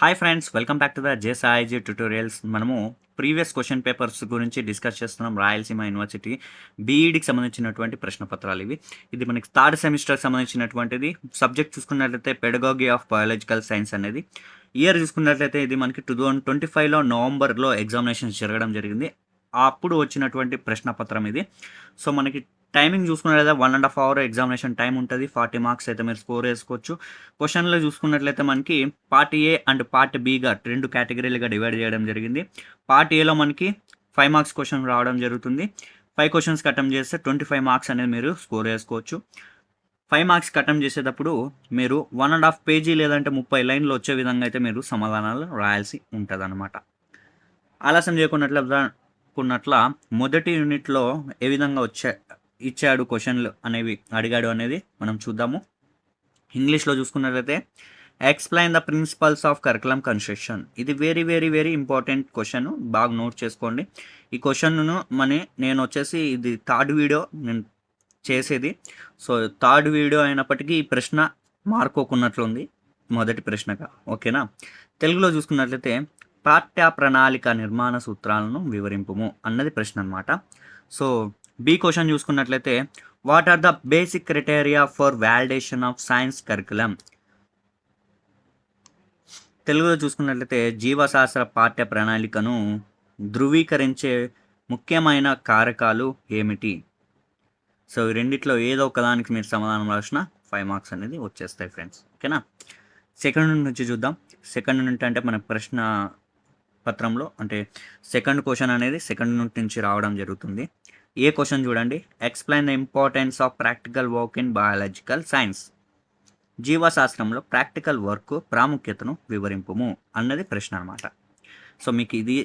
Hi friends, welcome back to the జేసాయిజీ tutorials. మనము previous question papers గురించి discuss చేస్తున్నాం. రాయలసీమ యూనివర్సిటీ బీఈడికి సంబంధించినటువంటి ప్రశ్న పత్రాలు ఇవి. ఇది మనకి థర్డ్ సెమిస్టర్కి సంబంధించినటువంటిది. సబ్జెక్ట్ చూసుకున్నట్లయితే పెడగాగి ఆఫ్ బయాలజికల్ సైన్స్ అనేది. ఇయర్ చూసుకున్నట్లయితే ఇది మనకి 2025లో నవంబర్లో ఎగ్జామినేషన్స్ జరగడం జరిగింది. అప్పుడు వచ్చినటువంటి ప్రశ్న పత్రం ఇది. సో మనకి టైమింగ్ చూసుకున్నట్లయితే 1.5 అవర్ ఎగ్జామినేషన్ టైం ఉంటుంది. 40 మార్క్స్ అయితే మీరు స్కోర్ చేసుకోవచ్చు. క్వశ్చన్లో చూసుకున్నట్లయితే మనకి పార్ట్ ఏ అండ్ పార్ట్ బిగా 2 కేటగిరీలుగా డివైడ్ చేయడం జరిగింది. పార్ట్ ఏలో మనకి 5 మార్క్స్ క్వశ్చన్ రావడం జరుగుతుంది. 5 క్వశ్చన్స్కి అటెంప్ట్ చేస్తే 25 మార్క్స్ అనేది మీరు స్కోర్ చేసుకోవచ్చు. 5 మార్క్స్కి అటెంప్ట్ చేసేటప్పుడు మీరు 1.5 పేజీ లేదంటే 30 లైన్లు వచ్చే విధంగా అయితే మీరు సమాధానాలు రాయాల్సి ఉంటుంది అనమాట. ఆలస్యం చేయకున్నట్ల మొదటి యూనిట్లో ఏ విధంగా ఇచ్చాడు క్వశ్చన్లు అనేవి అడిగాడు అనేది మనం చూద్దాము. ఇంగ్లీష్లో చూసుకున్నట్లయితే explain the principles of curriculum construction. ఇది very very very important question, బాగా నోట్ చేసుకోండి. ఈ క్వశ్చన్ను నేను వచ్చేసి ఇది థర్డ్ వీడియో నేను చేసేది. సో థర్డ్ వీడియో అయినప్పటికీ ఈ ప్రశ్న మార్కోకున్నట్లుంది మొదటి ప్రశ్నగా, ఓకేనా. తెలుగులో చూసుకున్నట్లయితే పాఠ్య ప్రణాళిక నిర్మాణ సూత్రాలను వివరింపుము అన్నది ప్రశ్న అనమాట. సో బి క్వశ్చన్ చూసుకున్నట్లయితే what are the basic criteria for validation of science curriculum. తెలుగులో చూసుకున్నట్లయితే జీవశాస్త్ర పాఠ్య ప్రణాళికను ధృవీకరించే ముఖ్యమైన కారకాలు ఏమిటి. సో ఈ రెండిట్లో ఏదో ఒకదానికి మీరు సమాధానం రాసిన 5 మార్క్స్ అనేది వచ్చేస్తాయి ఫ్రెండ్స్, ఓకేనా. సెకండ్ యూనిట్ నుంచి చూద్దాం. సెకండ్ యూనిట్ అంటే మన ప్రశ్న పత్రంలో అంటే సెకండ్ క్వశ్చన్ అనేది సెకండ్ యూనిట్ నుంచి రావడం జరుగుతుంది. ఏ క్వశ్చన్ చూడండి, explain the importance of practical work in biological science. జీవశాస్త్రంలో ప్రాక్టికల్ వర్క్ ప్రాముఖ్యతను వివరింపుము అన్నది ప్రశ్న అనమాట. సో మీకు ఇది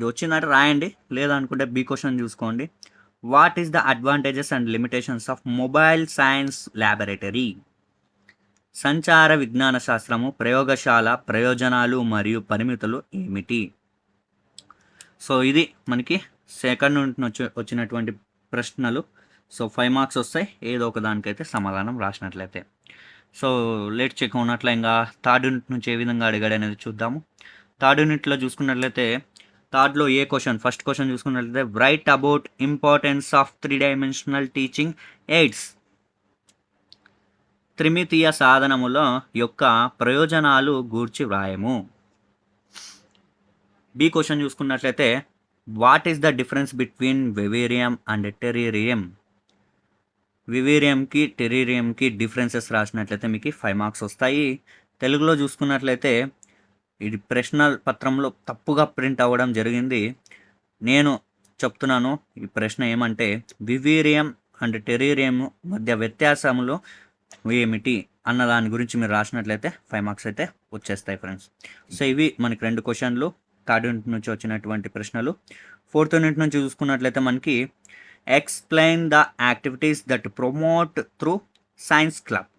వచ్చిందంటే రాయండి, లేదనుకుంటే బి క్వశ్చన్ చూసుకోండి. What is the advantages and limitations of mobile science laboratory. సంచార విజ్ఞాన శాస్త్రము ప్రయోగశాల ప్రయోజనాలు మరియు పరిమితులు ఏమిటి. సో ఇది మనకి సెకండ్ నుంచి వచ్చినటువంటి ప్రశ్నలు. సో 5 మార్క్స్ వస్తాయి ఏదో ఒక దానికైతే సమాధానం రాసినట్లయితే. సో లేట్ చెక్ ఉన్నట్ల ఇంకా థర్డ్ యూనిట్ నుంచి ఏ విధంగా అడిగాడు అనేది చూద్దాము. థర్డ్ యూనిట్లో చూసుకున్నట్లయితే థర్డ్లో ఏ క్వశ్చన్, ఫస్ట్ క్వశ్చన్ చూసుకున్నట్లయితే write about importance of 3 dimensional teaching aids. త్రిమితీయ సాధనముల యొక్క ప్రయోజనాలు గూర్చి వ్రాయము. బి క్వశ్చన్ చూసుకున్నట్లయితే what is the difference between vivarium and terrarium. వివేరియంకి టెరీరియంకి డిఫరెన్సెస్ రాసినట్లయితే మీకు 5 మార్క్స్ వస్తాయి. తెలుగులో చూసుకున్నట్లయితే ఇది ప్రశ్న పత్రంలో తప్పుగా ప్రింట్ అవ్వడం జరిగింది. నేను చెప్తున్నాను ఈ ప్రశ్న ఏమంటే వివేరియం అండ్ టెరీరియం మధ్య వ్యత్యాసములు ఏమిటి అన్న దాని గురించి మీరు రాసినట్లయితే 5 మార్క్స్ అయితే వచ్చేస్తాయి ఫ్రెండ్స్. సో ఇవి మనకి 2 క్వశ్చన్లు థర్డ్ యూనిట్ నుంచి వచ్చినటువంటి ప్రశ్నలు. ఫోర్త్ యూనిట్ నుంచి చూసుకున్నట్లయితే మనకి explain the activities that promote through science club.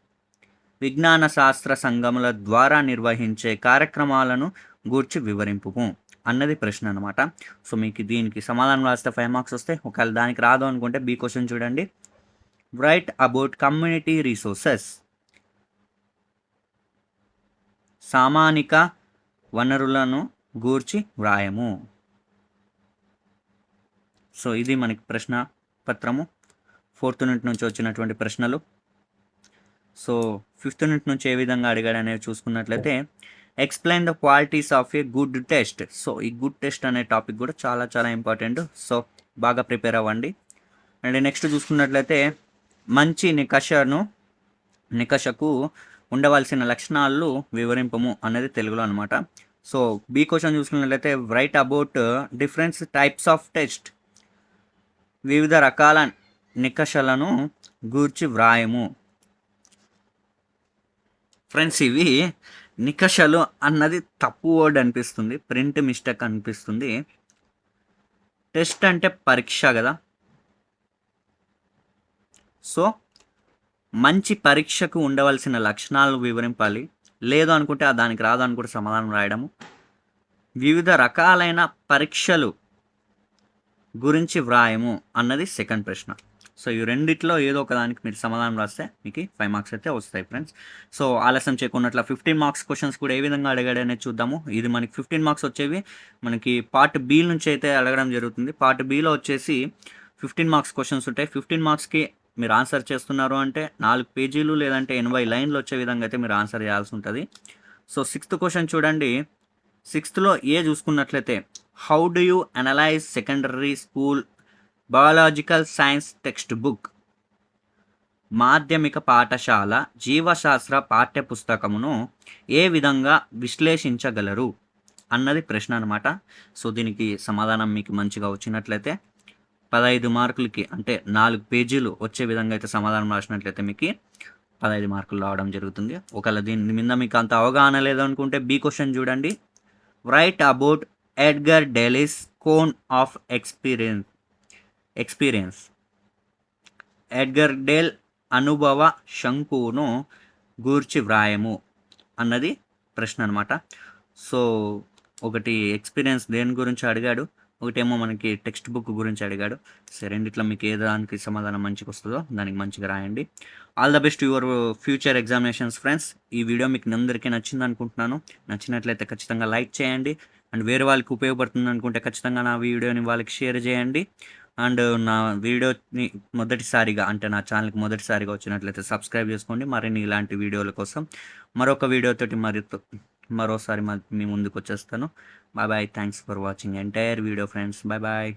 విజ్ఞాన శాస్త్ర సంఘముల ద్వారా నిర్వహించే కార్యక్రమాలను గూర్చి వివరింపు అన్నది ప్రశ్న అనమాట. సో మీకు దీనికి సమాధానం రాస్తే 5 మార్క్స్ వస్తాయి. ఒకవేళ దానికి రాదు అనుకుంటే బి క్వశ్చన్ చూడండి, రైట్ అబౌట్ కమ్యూనిటీ రిసోర్సెస్. సామాజిక వనరులను గూర్చి వ్రాయము. సో ఇది మనకి ప్రశ్న పత్రము ఫోర్త్ యూనిట్ నుంచి వచ్చినటువంటి ప్రశ్నలు. సో ఫిఫ్త్ యూనిట్ నుంచి ఏ విధంగా అడిగాడు అనేది చూసుకున్నట్లయితే explain the qualities of a good test. So ఈ గుడ్ టెస్ట్ అనే టాపిక్ కూడా చాలా చాలా ఇంపార్టెంట్. సో బాగా ప్రిపేర్ అవ్వండి. అండ్ నెక్స్ట్ చూసుకున్నట్లయితే మంచి నికషకు ఉండవలసిన లక్షణాలు వివరింపము అనేది తెలుగులో అనమాట. సో బి క్వశ్చన్ చూసుకున్నట్లయితే write about different types of test. వివిధ రకాల నికషలను గూర్చి వ్రాయము. ఫ్రెండ్స్ ఇవి నికషలు అన్నది తప్పు వర్డ్ అనిపిస్తుంది, ప్రింట్ మిస్టేక్ అనిపిస్తుంది. టెస్ట్ అంటే పరీక్ష కదా. సో మంచి పరీక్షకు ఉండవలసిన లక్షణాలు వివరింపాలి, లేదు అనుకుంటే దానికి రాదు అనుకుంటే సమాధానం రాయడము. వివిధ రకాలైన పరీక్షలు గురించి వ్రాయము అన్నది సెకండ్ ప్రశ్న. సో ఈ రెండిట్లో ఏదో ఒక దానికి మీరు సమాధానం రాస్తే మీకు 5 మార్క్స్ అయితే వస్తాయి ఫ్రెండ్స్. సో ఆలస్యం చేయకున్నట్ల 15 మార్క్స్ క్వశ్చన్స్ కూడా ఏ విధంగా అడిగాడనేది చూద్దాము. ఇది మనకి 15 మార్క్స్ వచ్చేవి మనకి పార్ట్ బి నుంచి అయితే అడగడం జరుగుతుంది. పార్ట్ బిలో వచ్చేసి 15 మార్క్స్ క్వశ్చన్స్ ఉంటాయి. 15 మార్క్స్కి మీరు ఆన్సర్ చేస్తున్నారు అంటే 4 పేజీలు లేదంటే 80 లైన్లు వచ్చే విధంగా అయితే మీరు ఆన్సర్ చేయాల్సి ఉంటుంది. సో 6th క్వశ్చన్ చూడండి. 6thలో ఏ చూసుకున్నట్లయితే how do you analyse secondary school biological science text book, మాధ్యమిక పాఠశాల జీవశాస్త్ర పాఠ్య పుస్తకమును ఏ విధంగా విశ్లేషించగలరు అన్నది ప్రశ్న అనమాట. సో దీనికి సమాధానం మీకు మంచిగా వచ్చినట్లయితే 15 మార్కులకి అంటే 4 పేజీలు వచ్చే విధంగా అయితే సమాధానం రాసినట్లయితే మీకు 15 మార్కులు రావడం జరుగుతుంది. ఒకవేళ దీని మీద మీకు అంత అవగాహన లేదనుకుంటే బి క్వశ్చన్ చూడండి. Write about Edgar Dale's cone of experience. Edgar Dale అనుభవ శంకువును గూర్చి వ్రాయము అన్నది ప్రశ్న అనమాట. సో ఒకటి ఎక్స్పీరియన్స్ దేని గురించి అడిగాడు, ఒకటేమో మనకి టెక్స్ట్ బుక్ గురించి అడిగాడు. సో రెండిట్లో మీకు ఏ దానికి సమాధానం మంచిగా వస్తుందో దానికి మంచిగా రాయండి. All the best your future examinations friends. ఈ వీడియో మీకు అందరికీ నచ్చింది అనుకుంటున్నాను. నచ్చినట్లయితే ఖచ్చితంగా లైక్ చేయండి. అండ్ వేరే వాళ్ళకి ఉపయోగపడుతుంది అనుకుంటే ఖచ్చితంగా నా వీడియోని వాళ్ళకి షేర్ చేయండి. అండ్ నా వీడియోని మొదటిసారిగా అంటే నా ఛానల్కి మొదటిసారిగా వచ్చినట్లయితే సబ్స్క్రైబ్ చేసుకోండి మరిన్ని ఇలాంటి వీడియోల కోసం. మరొక వీడియోతోటి మరోసారి మీ ముందుకు వచ్చేస్తాను. Bye bye. Thanks for watching entire video friends. Bye bye.